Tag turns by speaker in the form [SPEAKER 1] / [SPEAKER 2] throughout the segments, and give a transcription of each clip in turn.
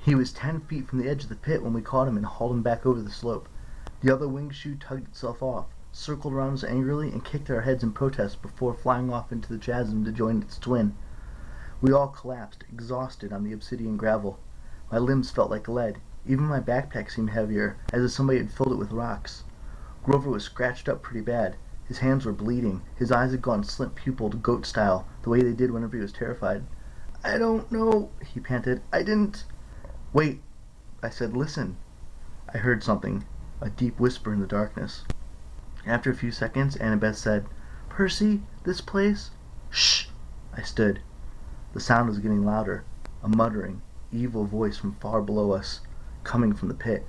[SPEAKER 1] He was 10 feet from the edge of the pit when we caught him and hauled him back over the slope. The other wing shoe tugged itself off, circled around us angrily, and kicked our heads in protest before flying off into the chasm to join its twin. We all collapsed, exhausted, on the obsidian gravel. My limbs felt like lead. Even my backpack seemed heavier, as if somebody had filled it with rocks. Grover was scratched up pretty bad. His hands were bleeding. His eyes had gone slint-pupiled, goat style, the way they did whenever he was terrified. "I don't know," he panted. "I didn't—" "Wait," I said. "Listen." I heard something, a deep whisper in the darkness. After a few seconds, Annabeth said, "Percy, this place—" "Shh!" I stood. The sound was getting louder, a muttering, evil voice from far below us, coming from the pit.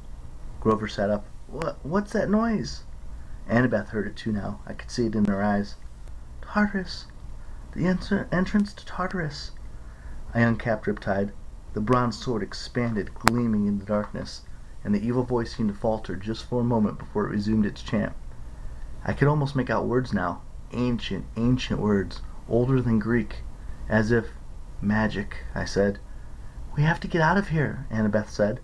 [SPEAKER 1] Grover sat up. What's that noise?" Annabeth heard it too now. I could see it in her eyes. "Tartarus. The entrance to Tartarus." I uncapped Riptide. The bronze sword expanded, gleaming in the darkness, and the evil voice seemed to falter just for a moment before it resumed its chant. I could almost make out words now. Ancient, ancient words, older than Greek. As if— "Magic," I said. "We have to get out of here," Annabeth said.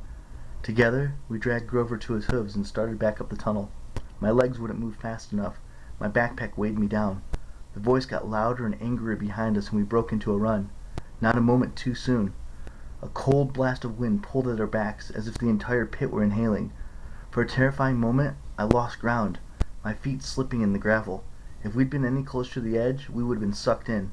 [SPEAKER 1] Together, we dragged Grover to his hooves and started back up the tunnel. My legs wouldn't move fast enough. My backpack weighed me down. The voice got louder and angrier behind us, and we broke into a run. Not a moment too soon. A cold blast of wind pulled at our backs, as if the entire pit were inhaling. For a terrifying moment, I lost ground, my feet slipping in the gravel. If we'd been any closer to the edge, we would have been sucked in.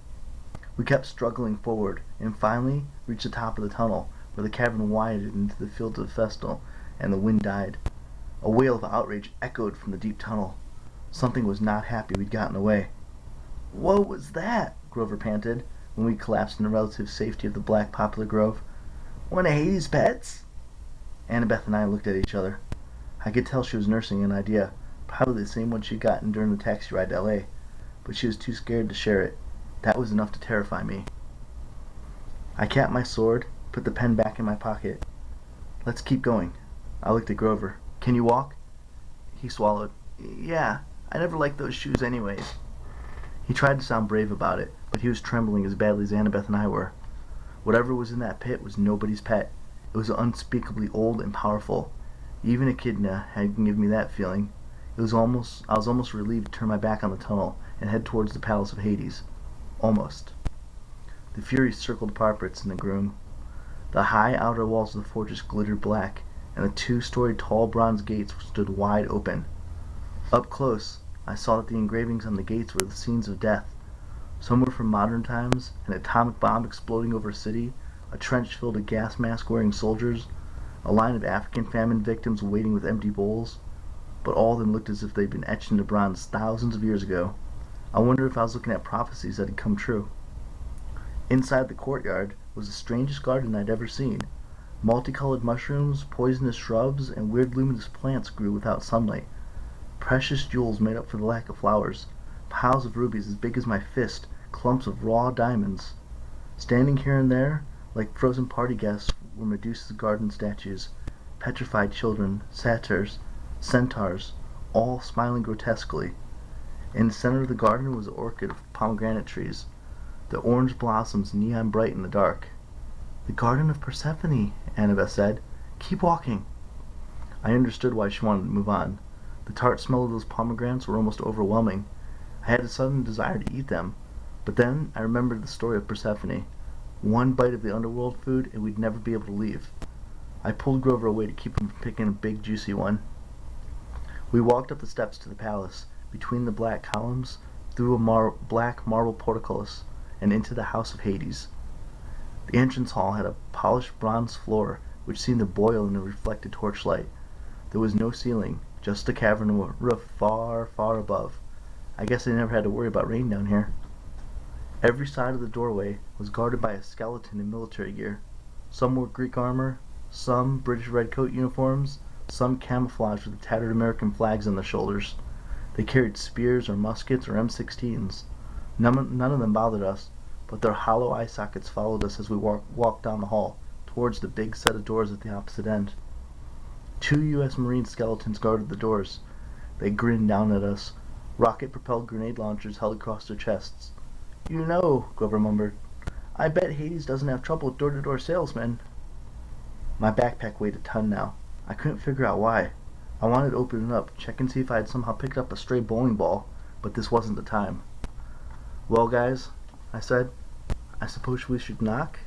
[SPEAKER 1] We kept struggling forward, and finally reached the top of the tunnel, where the cavern widened into the fields of Festal, and the wind died. A wail of outrage echoed from the deep tunnel. Something was not happy we'd gotten away. "What was that?" Grover panted, when we collapsed in the relative safety of the black poplar grove. "One of Hades' pets?" Annabeth and I looked at each other. I could tell she was nursing an idea, probably the same one she'd gotten during the taxi ride to L.A., but she was too scared to share it. That was enough to terrify me. I capped my sword, put the pen back in my pocket. "Let's keep going." I looked at Grover. "Can you walk?" He swallowed. "Yeah, I never liked those shoes anyways." He tried to sound brave about it, but he was trembling as badly as Annabeth and I were. Whatever was in that pit was nobody's pet. It was unspeakably old and powerful. Even Echidna hadn't given me that feeling. I was almost relieved to turn my back on the tunnel and head towards the Palace of Hades. Almost. The Furies circled Parpitz in the gloom. The high outer walls of the fortress glittered black, and the 2-story tall bronze gates stood wide open. Up close, I saw that the engravings on the gates were the scenes of death. Some were from modern times, an atomic bomb exploding over a city, a trench filled with gas mask-wearing soldiers, a line of African famine victims waiting with empty bowls. But all of them looked as if they'd been etched into bronze thousands of years ago. I wonder if I was looking at prophecies that had come true. Inside the courtyard was the strangest garden I'd ever seen. Multicolored mushrooms, poisonous shrubs, and weird luminous plants grew without sunlight. Precious jewels made up for the lack of flowers. Piles of rubies as big as my fist, clumps of raw diamonds. Standing here and there, like frozen party guests, were Medusa's garden statues, petrified children, satyrs, centaurs, all smiling grotesquely. In the center of the garden was an orchid of pomegranate trees, the orange blossoms neon bright in the dark. "The Garden of Persephone," Annabeth said. "Keep walking." I understood why she wanted to move on. The tart smell of those pomegranates were almost overwhelming. I had a sudden desire to eat them, but then I remembered the story of Persephone. One bite of the underworld food and we'd never be able to leave. I pulled Grover away to keep him from picking a big juicy one. We walked up the steps to the palace, between the black columns, through a black marble portcullis, and into the House of Hades. The entrance hall had a polished bronze floor, which seemed to boil in the reflected torchlight. There was no ceiling, just a cavern roof far, far above. I guess I never had to worry about rain down here. Every side of the doorway was guarded by a skeleton in military gear. Some wore Greek armor, some British redcoat uniforms, some camouflaged with the tattered American flags on their shoulders. They carried spears or muskets or M16s. None of them bothered us, but their hollow eye sockets followed us as we walked down the hall, towards the big set of doors at the opposite end. 2 U.S. Marine skeletons guarded the doors. They grinned down at us, rocket-propelled grenade launchers held across their chests. "You know," Grover murmured, "I bet Hades doesn't have trouble with door-to-door salesmen." My backpack weighed a ton now. I couldn't figure out why. I wanted to open it up, check and see if I had somehow picked up a stray bowling ball, but this wasn't the time. "Well, guys," I said, "I suppose we should knock?"